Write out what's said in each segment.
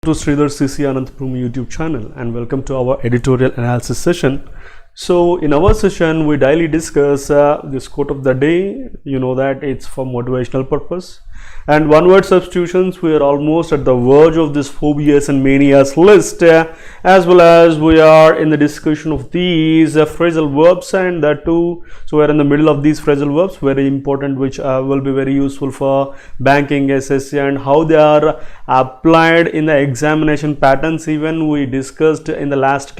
To Sridhar CC Anantapur YouTube channel and welcome to our editorial analysis session. So in our session we daily discuss this quote of the day. You know that it's for motivational purpose, and one word substitutions. We are almost at the verge of this phobias and manias list, as well as we are in the discussion of these phrasal verbs and that too. So we are in the middle of these phrasal verbs, very important, which will be very useful for banking, SSC, and how they are applied in the examination patterns. Even we discussed in the last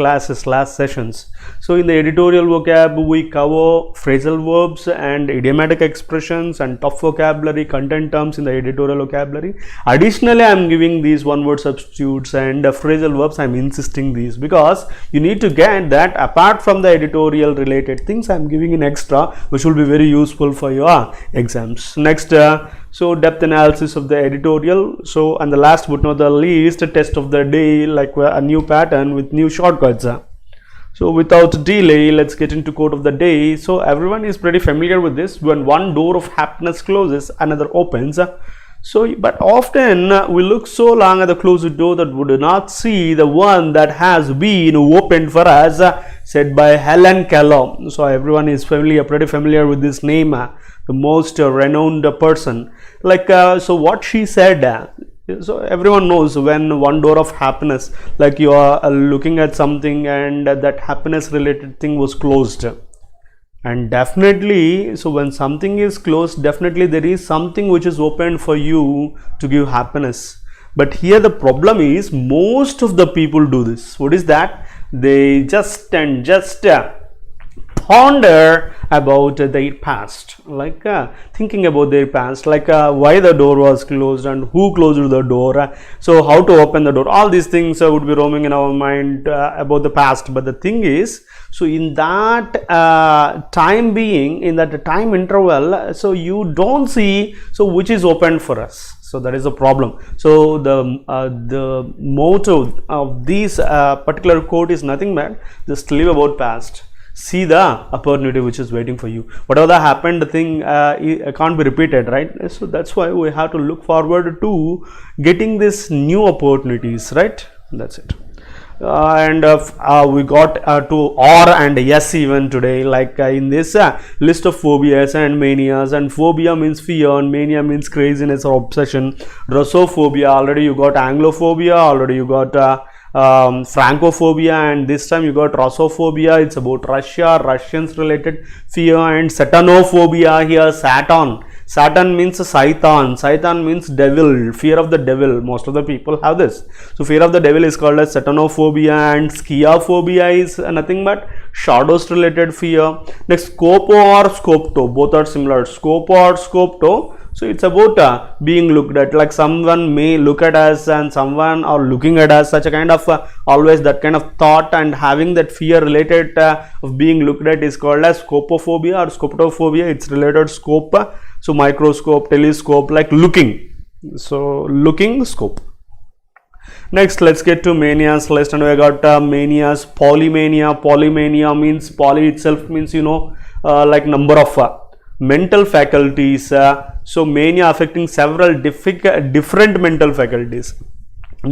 sessions. So in the editorial vocab we cover phrasal verbs and idiomatic expressions and tough vocabulary content terms in the editorial vocabulary. Additionally, I am giving these one word substitutes and phrasal verbs. I am insisting these because you need to get that apart from the editorial related things. I am giving in extra which will be very useful for your exams. Next, so depth analysis of the editorial. So and the last but not the least, test of the day, like a new pattern with new shortcuts. So without delay, let's get into quote of the day. So everyone is pretty familiar with this. When one door of happiness closes, another opens. So but often we look so long at the closed door that we do not see the one that has been opened for us, said by Helen Keller. So everyone is pretty familiar with this name, the most renowned person. Like so what she said, so everyone knows when one door of happiness, like you are looking at something and that happiness related thing was closed, and definitely, so when something is closed, definitely there is something which is open for you to give happiness. But here the problem is most of the people do this. What is that? They just ponder about their past, like thinking about their past, like why the door was closed and who closed the door, so how to open the door. All these things would be roaming in our mind about the past. But the thing is, so in that time being, in that time interval, so you don't see so which is open for us. So that is a problem. So the motto of this particular quote is nothing but just live about past. See the opportunity which is waiting for you. Whatever the happened thing can't be repeated, right? So that's why we have to look forward to getting this new opportunities, right? That's it. And we got to or and yes even today, like in this list of phobias and manias. And phobia means fear and mania means craziness or obsession. Russophobia, already you got Anglophobia, already you got Francophobia, and this time you got Russophobia. It's about Russia, Russians related fear. And Satanophobia, here Saturn means Satan. Satan means devil, fear of the devil. Most of the people have this. So fear of the devil is called as Satanophobia. And Skiaphobia is nothing but shadows related fear. Next, Scopo or Scopto, both are similar. Scopo or Scopto, so it's about being looked at, like someone may look at us and someone are looking at us, such a kind of always that kind of thought and having that fear related of being looked at is called as scopophobia or scoptophobia. It's related scope, so microscope, telescope, like looking. So looking, scope. Next, let's get to manias list, and we got manias. Polymania. Polymania means poly itself means, you know, like number of mental faculties. So mania affecting several different mental faculties.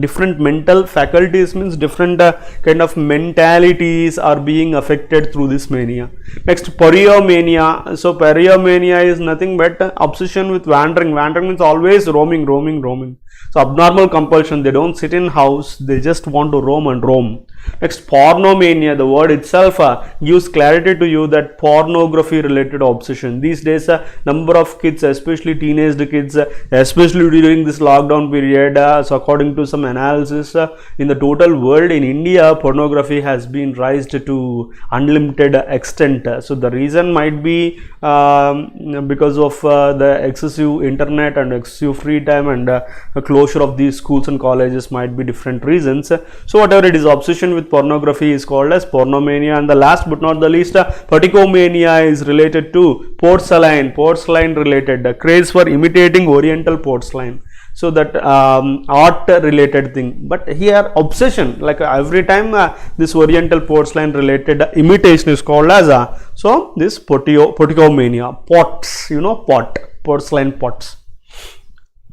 Different mental faculties means different kind of mentalities are being affected through this mania. Next, Pariomania. So Pariomania is nothing but obsession with wandering. Wandering means always roaming. So abnormal compulsion, they don't sit in house, they just want to roam and roam. Next, pornomania. The word itself gives clarity to you that pornography related obsession. These days number of kids, especially teenage kids, especially during this lockdown period, so according to some analysis, in the total world, in India, pornography has been raised to unlimited extent. So the reason might be because of the excessive internet and excessive free time and closure of these schools and colleges, might be different reasons. So whatever it is, obsession with pornography is called as pornomania. And the last but not the least, Paticomania is related to porcelain related, the craze for imitating oriental porcelain. So that art related thing. But here obsession, like every time this oriental porcelain related imitation is called as so this Paticomania. Pots, you know, porcelain pots.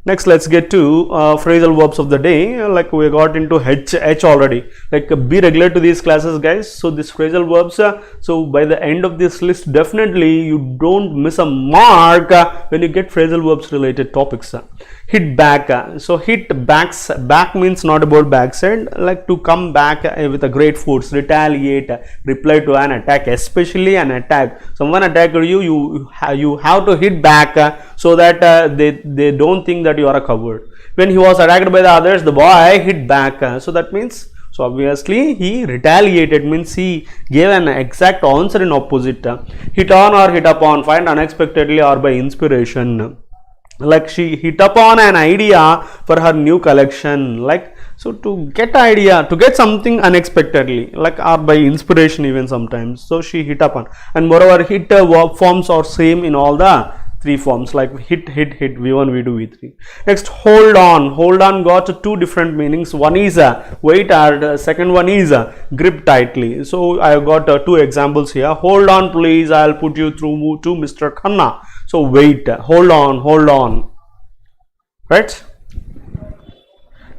Next, let's get to phrasal verbs of the day. Like we got into H already. Like be regular to these classes, guys. So this phrasal verbs. So by the end of this list, definitely you don't miss a mark when you get phrasal verbs related topics. Hit back. So hit backs. Back means not about backside. Like to come back with a great force. Retaliate. Reply to an attack, especially an attack. Someone attacked you. You have to hit back so that they don't think that you are a coward. When he was attacked by the others, the boy hit back. So that means, so obviously he retaliated, means he gave an exact answer in opposite. Hit on or hit upon, find unexpectedly or by inspiration. Like she hit upon an idea for her new collection. Like, so to get idea, to get something unexpectedly, like or by inspiration even sometimes. So she hit upon, and moreover hit verb forms are same in all the three forms, like hit, V1, V2, V3. Next, hold on got two different meanings. One is wait, and second one is grip tightly. So I have got two examples here. Hold on please, I'll put you through to Mr. Khanna. So wait, hold on, right?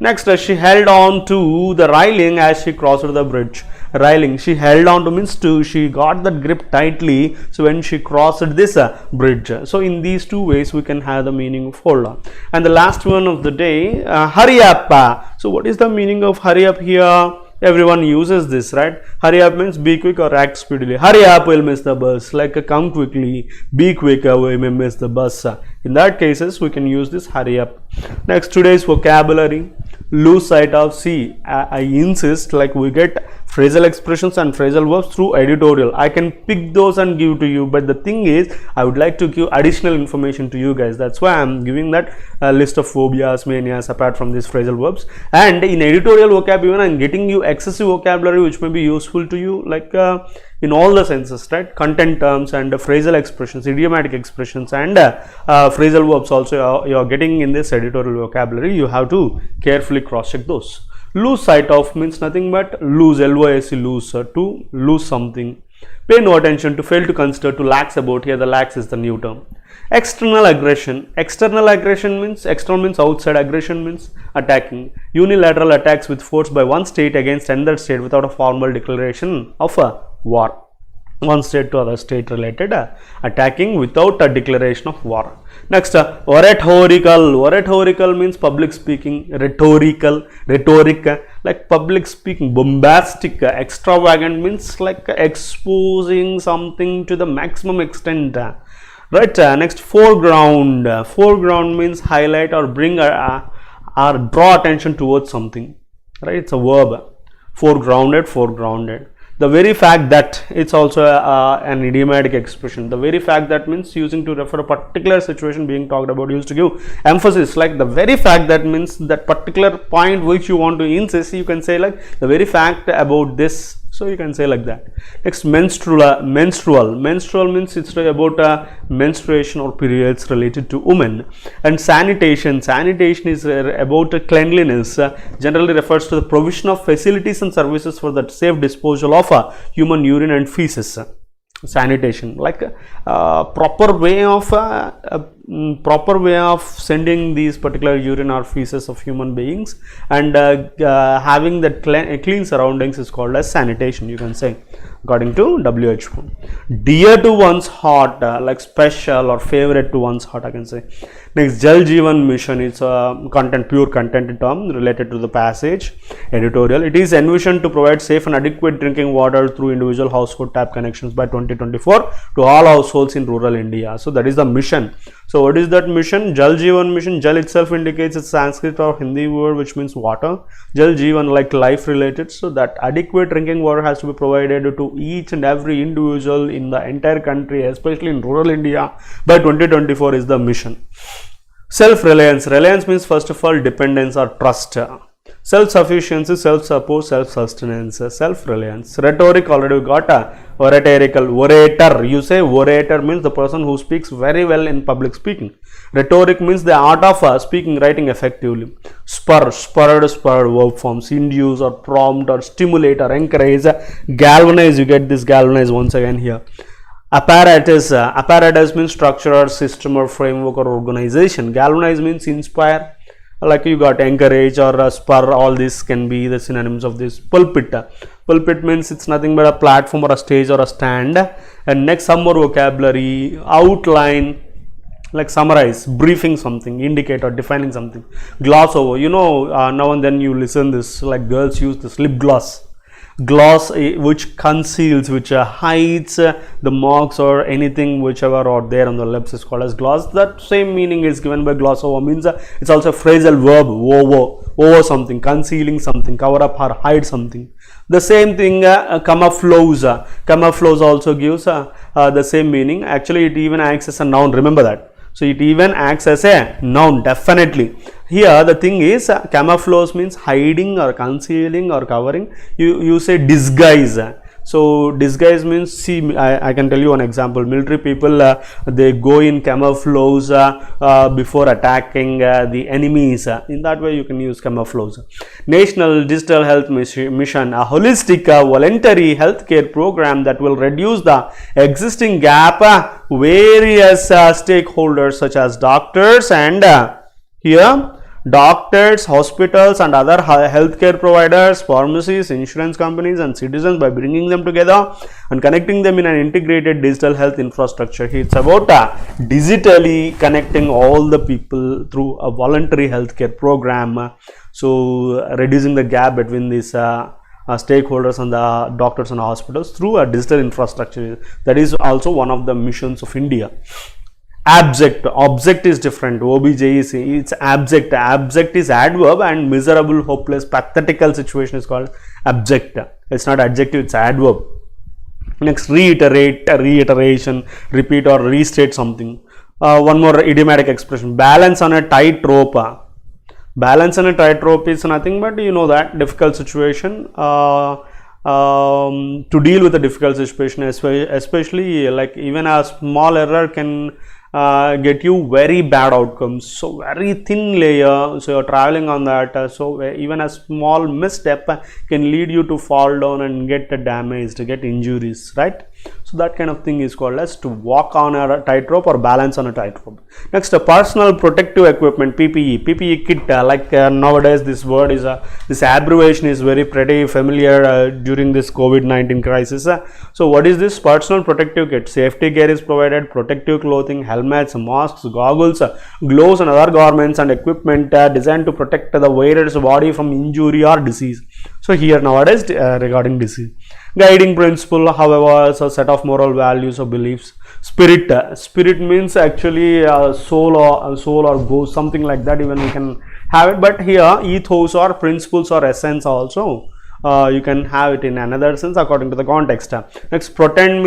Next, she held on to the railing as she crossed the bridge. Railing, she held on to means to, she got that grip tightly, so when she crossed this bridge. So in these two ways we can have the meaning of hold on. And the last one of the day, hurry up. So what is the meaning of hurry up here? Everyone uses this, right? Hurry up means be quick or act speedily. Hurry up, we'll miss the bus. Like come quickly, be quick, we may miss the bus. In that cases we can use this hurry up. Next, today's vocabulary. Lose sight of. See, I insist, like we get phrasal expressions and phrasal verbs through editorial. I can pick those and give to you, but the thing is I would like to give additional information to you guys. That's why I'm giving that list of phobias, manias apart from these phrasal verbs. And in editorial vocab even I'm getting you excessive vocabulary which may be useful to you, like in all the senses, right? Content terms and phrasal expressions, idiomatic expressions, and phrasal verbs also you are getting in this editorial vocabulary. You have to carefully cross check those. Lose sight of means nothing but lose, LYSE, lose, to lose something. Pay no attention, to fail to consider, to lax about. Here the lax is the new term. External aggression. External aggression means, external means outside, aggression means attacking. Unilateral attacks with force by one state against another state without a formal declaration of a war. One state to other state related attacking without a declaration of war. Next, oratorical. Oratorical means public speaking. Rhetoric, like public speaking. Bombastic, extravagant means like exposing something to the maximum extent. Right. Next, foreground. Foreground means highlight or bring or draw attention towards something. Right. It's a verb. Foregrounded. The very fact that, it's also an idiomatic expression. The very fact that means using to refer a particular situation being talked about, used to give emphasis. Like the very fact that means that particular point which you want to insist, you can say like the very fact about this. So you can say like that. Next, menstrual. Menstrual means it's about menstruation or periods related to women. And sanitation. Sanitation is about cleanliness. Generally refers to the provision of facilities and services for the safe disposal of human urine and feces. Sanitation, like proper way of sending these particular urine or feces of human beings, and having that clean surroundings is called as sanitation, you can say, according to WHO. Dear to one's heart, like special or favorite to one's heart, I can say. Next, Jal Jeevan Mission is pure content term related to the passage. Editorial. It is envisioned to provide safe and adequate drinking water through individual household tap connections by 2024 to all households in rural India. So that is the mission. So what is that mission? Jal Jeevan Mission. Jal itself indicates a Sanskrit or Hindi word which means water. Jal Jeevan, like life related. So that adequate drinking water has to be provided to each and every individual in the entire country, especially in rural India, by 2024 is the mission. Self-reliance. Reliance means first of all dependence or trust. Self-sufficiency, self-support, self-sustenance. Self-reliance. Rhetoric, already we got oratorical. Orator, you say orator means the person who speaks very well in public speaking. Rhetoric means the art of speaking, writing effectively. Spurred verb forms. Induce or prompt or stimulate or encourage. Galvanize, you get this galvanize once again here. Apparatus means structure or system or framework or organization. Galvanize means inspire, like you got encourage or spur. All this can be the synonyms of this. Pulpit means it's nothing but a platform or a stage or a stand. And next, some more vocabulary. Outline, like summarize, briefing something, indicate or defining something. Gloss over, now and then you listen this, like girls use this lip gloss. Gloss, which conceals, which hides the marks or anything whichever are there on the lips, is called as gloss. That same meaning is given by gloss over, means it's also a phrasal verb. Over something, concealing something, cover up or hide something. The same thing, camouflage. Camouflage also gives the same meaning. Actually, it even acts as a noun, remember that. So it even acts as a noun, definitely. Here the thing is, camouflage means hiding or concealing or covering. You say disguise. So disguise means, see, I can tell you one example. Military people, they go in camouflage before attacking the enemies. In that way you can use camouflage. National Digital Health Mission, a holistic voluntary healthcare program that will reduce the existing gap. Various stakeholders such as doctors and doctors, hospitals and other healthcare providers, pharmacies, insurance companies and citizens, by bringing them together and connecting them in an integrated digital health infrastructure. It's about digitally connecting all the people through a voluntary healthcare program. So reducing the gap between these stakeholders and the doctors and hospitals through a digital infrastructure. That is also one of the missions of India. Abject, object is different. OBJ is, it's abject. Abject is adverb, and miserable, hopeless, pathetical situation is called abject. It's not adjective, it's adverb. Next, reiterate, reiteration, repeat or restate something. One more idiomatic expression, balance on a tight rope. Balance on a tight rope is nothing but, that difficult situation. To deal with a difficult situation, especially like even a small error can get you very bad outcomes. So very thin layer, so you're traveling on that, so even a small misstep can lead you to fall down and get damaged, get injuries, right? So that kind of thing is called as to walk on a tightrope or balance on a tightrope. Next, personal protective equipment, PPE kit. Nowadays this word is this abbreviation is very pretty familiar during this COVID-19 crisis. So what is this personal protective kit? Safety gear is provided, protective clothing, helmets, masks, goggles, gloves and other garments and equipment designed to protect the wearer's body from injury or disease. So here nowadays regarding disease. Guiding principle, however, is a set of moral values or beliefs. Spirit means actually soul or ghost, something like that. Even we can have it, but here ethos or principles or essence also you can have it in another sense according to the context. Next, pretend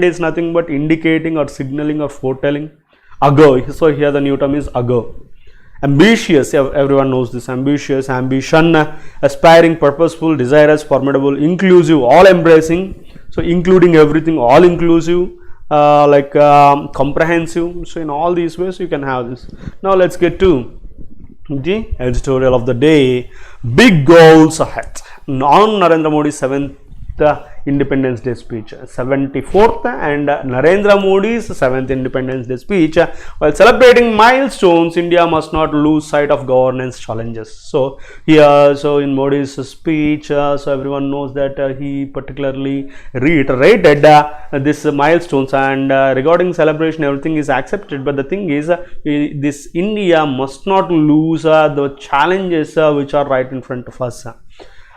is nothing but indicating or signaling or foretelling. Ago, so here the new term is ago. Ambitious, everyone knows this. Ambitious, ambition, aspiring, purposeful, desirous, formidable, inclusive, all embracing, so including everything, all inclusive, comprehensive. So in all these ways you can have this. Now let's get to the editorial of the day. Big goals ahead. On Narendra Modi's 7th Independence Day speech, 74th, and Narendra Modi's 7th Independence Day speech. While celebrating milestones, India must not lose sight of governance challenges. So here, so in Modi's speech, so everyone knows that he particularly reiterated this milestones, and regarding celebration, everything is accepted. But the thing is, this India must not lose the challenges which are right in front of us.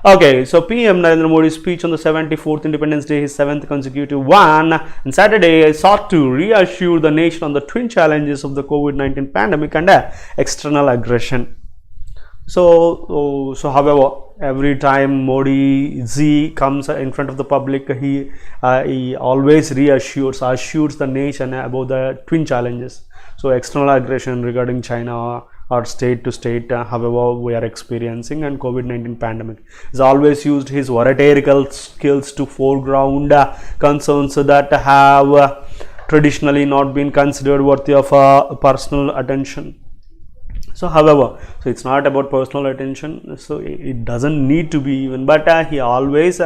Okay, so PM Narendra Modi's speech on the 74th Independence Day, his 7th consecutive one, on Saturday, sought to reassure the nation on the twin challenges of the COVID-19 pandemic and external aggression. So however, every time Modi Ji comes in front of the public, he always assures the nation about the twin challenges. So external aggression regarding China or state to state, however we are experiencing, and COVID-19 pandemic. He's always used his oratorical skills to foreground concerns that have traditionally not been considered worthy of personal attention. So however, so it's not about personal attention, so it doesn't need to be even, but he always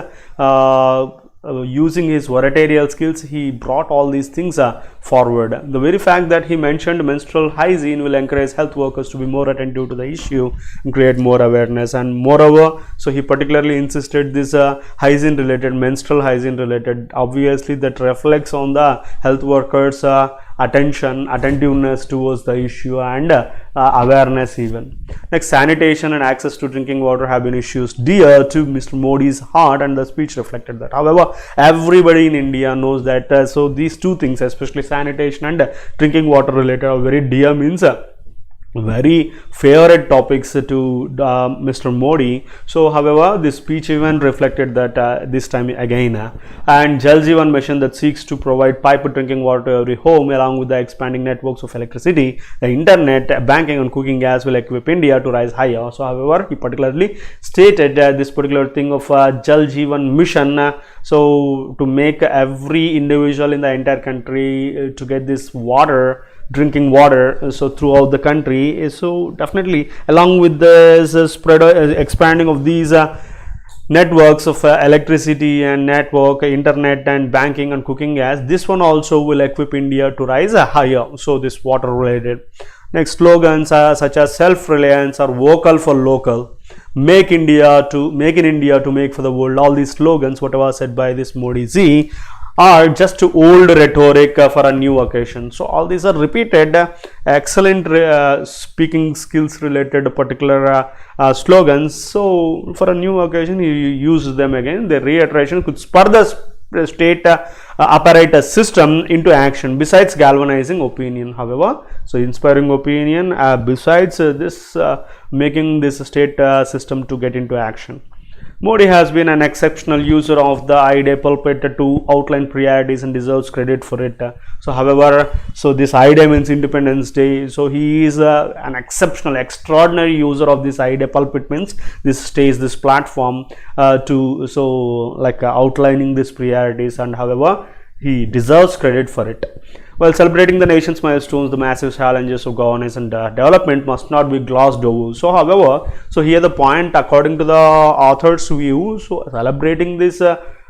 using his oratorial skills, he brought all these things forward. The very fact that he mentioned menstrual hygiene will encourage health workers to be more attentive to the issue and create more awareness. And moreover, so he particularly insisted this hygiene related, menstrual hygiene related, obviously that reflects on the health workers attentiveness towards the issue and awareness even. Next, sanitation and access to drinking water have been issues dear to Mr. Modi's heart, and the speech reflected that. However, everybody in India knows that so these two things, especially sanitation and drinking water related, are very dear, means very favorite topics to Mr. Modi. So however, this speech even reflected that this time again. And Jal Jeevan mission that seeks to provide piped drinking water to every home, along with the expanding networks of electricity, the internet, banking and cooking gas, will equip India to rise higher. So however, he particularly stated this particular thing of Jal Jeevan mission, so to make every individual in the entire country to get this water, drinking water, so throughout the country. So definitely, along with this expanding of these networks of electricity and network, internet and banking and cooking gas, this one also will equip India to rise higher. So this water related. Next, slogans such as self-reliance or vocal for local, make in India to make for the world, all these slogans whatever said by this Modi ji are just old rhetoric for a new occasion. So all these are repeated excellent speaking skills related particular slogans. So for a new occasion he uses them again. The reiteration could spur the state apparatus system into action, besides galvanizing opinion. However, so inspiring opinion besides this making this state system to get into action. Modi has been an exceptional user of the I-Day pulpit to outline priorities and deserves credit for it. So however, so this I-Day means Independence Day. So he is an exceptional, extraordinary user of this I-Day pulpit, means this stage, this platform to so like outlining these priorities, and however he deserves credit for it. While celebrating the nation's milestones, the massive challenges of governance and development must not be glossed over. So however, so here the point according to the author's view, so celebrating this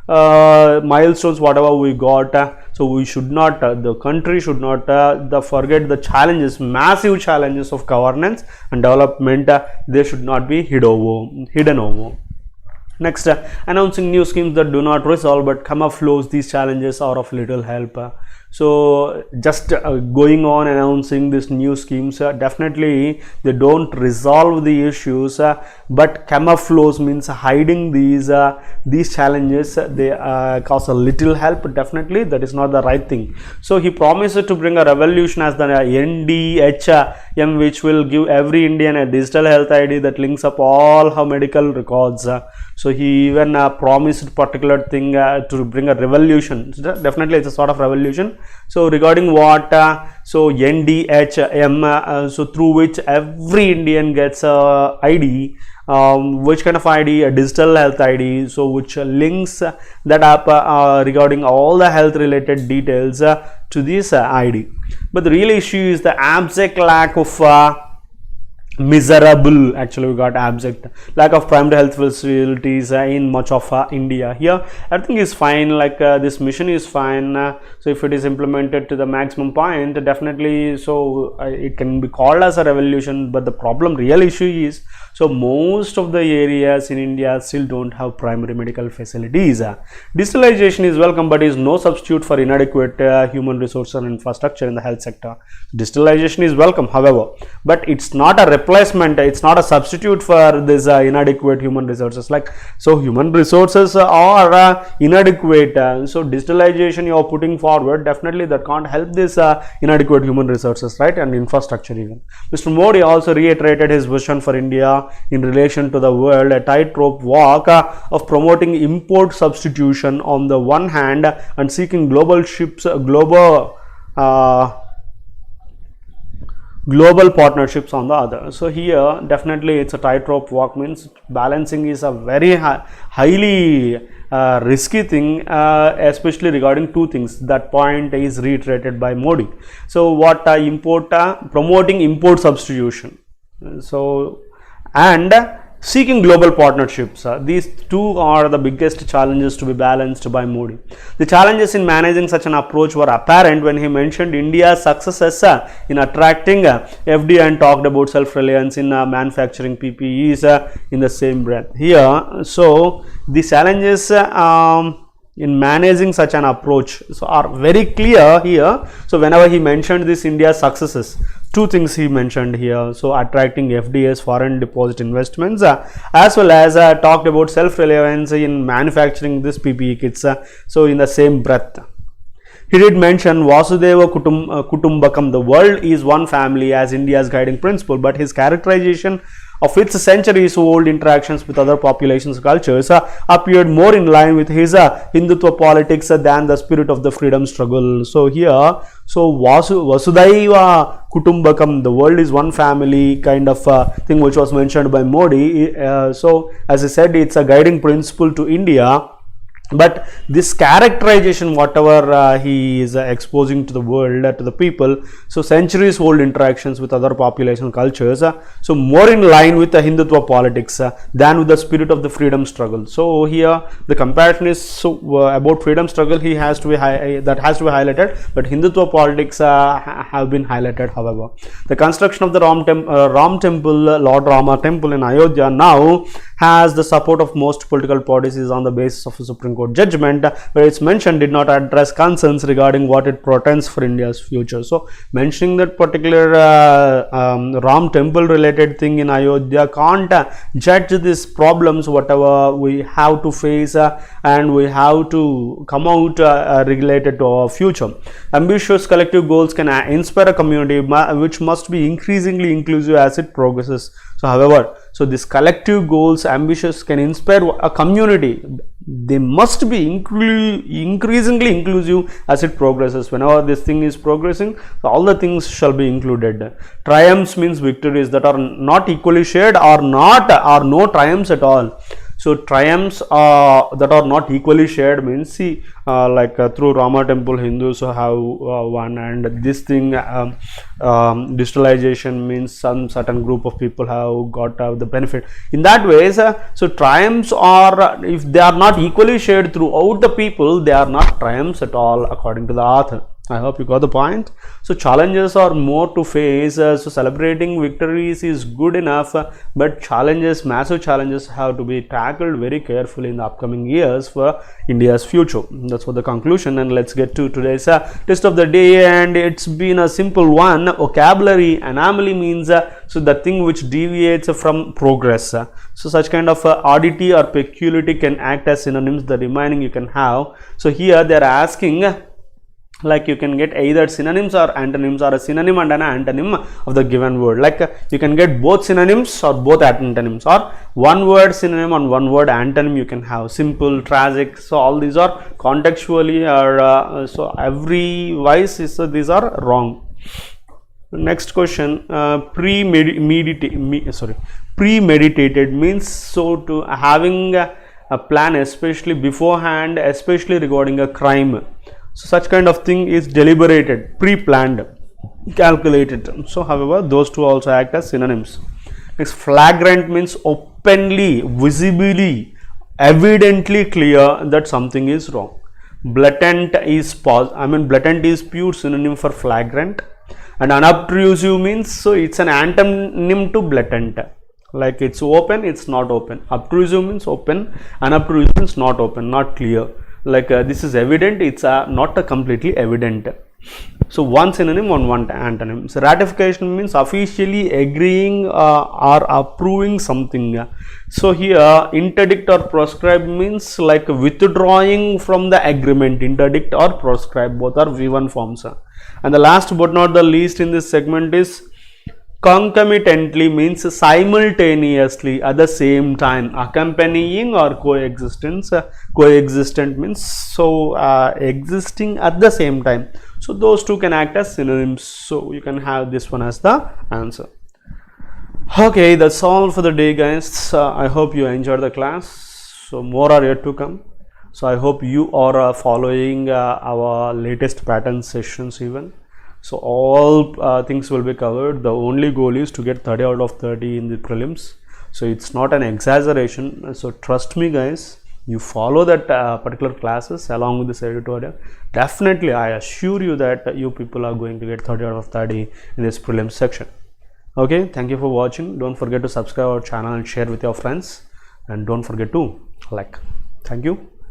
milestones whatever we got, so we should not the country should not forget the challenges, massive challenges of governance and development, they should not be hidden over. Next, announcing new schemes that do not resolve but camouflage these challenges are of little help. So just going on announcing these new schemes, definitely they don't resolve the issues, but camouflage means hiding these challenges, they cause a little help. Definitely that is not the right thing. So he promised to bring a revolution as the NDHM, which will give every Indian a digital health ID that links up all her medical records. So he even promised particular thing to bring a revolution. So definitely it's a sort of revolution. So regarding what so NDHM, so through which every Indian gets a ID, which kind of ID? A digital health ID, so which links that up regarding all the health related details to this ID. But the real issue is the abject lack of miserable, actually we got abject lack of primary health facilities in much of India. Here everything is fine, like this mission is fine, so if it is implemented to the maximum point, definitely so it can be called as a revolution. But the problem, real issue is, so most of the areas in India still don't have primary medical facilities. Digitalization is welcome but is no substitute for inadequate human resources and infrastructure in the health sector. Digitalization is welcome, however, but it's not a replacement, it's not a substitute for this inadequate human resources. Like, so human resources are inadequate, so digitalization you are putting forward, definitely that can't help this inadequate human resources, right, and infrastructure even. Mr. Modi also reiterated his vision for India in relation to the world, a tightrope walk of promoting import substitution on the one hand and seeking global partnerships on the other. So here definitely it's a tightrope walk, means balancing is a very highly risky thing, especially regarding two things. That point is reiterated by Modi. So what promoting import substitution, so and Seeking global partnerships. These two are the biggest challenges to be balanced by Modi. The challenges in managing such an approach were apparent when he mentioned India's successes in attracting FDI and talked about self-reliance in manufacturing PPEs in the same breath. Here, so the challenges in managing such an approach so are very clear here. So whenever he mentioned this India's successes, two things he mentioned here. So attracting FDIs, foreign deposit investments, as well as talked about self-reliance in manufacturing this PPE kits. So in the same breath, he did mention Vasudeva Kutumbakam, the world is one family, as India's guiding principle, but his characterization of its centuries-old interactions with other populations cultures appeared more in line with his Hindutva politics than the spirit of the freedom struggle. So here, so Vasudhaiva Kutumbakam, the world is one family kind of thing, which was mentioned by Modi. So as I said, it's a guiding principle to India. But this characterization, whatever he is exposing to the world, to the people, so centuries old interactions with other population cultures, so more in line with the Hindutva politics than with the spirit of the freedom struggle. So here the comparison is so about freedom struggle, he has to be that has to be highlighted, but Hindutva politics have been highlighted. However, the construction of the Ram temple, Lord Rama temple in Ayodhya now has the support of most political parties, is on the basis of a Supreme Court judgment, but it's mentioned did not address concerns regarding what it portends for India's future. So mentioning that particular Ram temple related thing in Ayodhya can't judge these problems whatever we have to face and we have to come out related to our future. Ambitious collective goals can inspire a community which must be increasingly inclusive as it progresses. So however, so this collective goals ambitious can inspire a community. They must be increasingly inclusive as it progresses. Whenever this thing is progressing, all the things shall be included. Triumphs means victories that are not equally shared or no triumphs at all. So triumphs that are not equally shared means, see, through Rama temple Hindus have won, and this thing digitalization means some certain group of people have got the benefit. In that ways, so triumphs are, if they are not equally shared throughout the people, they are not triumphs at all according to the author. I hope you got the point. So challenges are more to face. So celebrating victories is good enough, but challenges, massive challenges, have to be tackled very carefully in the upcoming years for India's future. That's what the conclusion. And let's get to today's test of the day, and it's been a simple one. Vocabulary anomaly means so the thing which deviates from progress. So such kind of oddity or peculiarity can act as synonyms. The remaining you can have. So here they are asking, like you can get either synonyms or antonyms, or a synonym and an antonym of the given word. Like you can get both synonyms or both antonyms, or one word synonym and one word antonym you can have. Simple, tragic. So all these are contextually or so every wise is these are wrong. Next question, premeditated means so to having a plan, especially beforehand, especially regarding a crime. So such kind of thing is deliberated, pre-planned, calculated. So however, those two also act as synonyms. Next, flagrant means openly, visibly, evidently clear that something is wrong. Blatant is blatant is pure synonym for flagrant. And unobtrusive means, so it's an antonym to blatant. Like it's open, it's not open. Obtrusive means open, unobtrusive means not open, not clear. Like this is evident, it's not completely evident. So one synonym, one antonym. So ratification means officially agreeing or approving something. So here interdict or proscribe means like withdrawing from the agreement. Interdict or proscribe, both are V1 forms. And the last but not the least in this segment is concomitantly means simultaneously, at the same time, accompanying or coexistence. Coexistent means so existing at the same time. So those two can act as synonyms. So you can have this one as the answer. Okay, that's all for the day, guys. I hope you enjoyed the class. So more are yet to come. So I hope you are following our latest pattern sessions even. So all things will be covered. The only goal is to get 30 out of 30 in the prelims. So it's not an exaggeration. So trust me guys, you follow that particular classes along with this editorial, definitely I assure you that you people are going to get 30 out of 30 in this prelims section. Okay, thank you for watching. Don't forget to subscribe our channel and share with your friends, and don't forget to like. Thank you.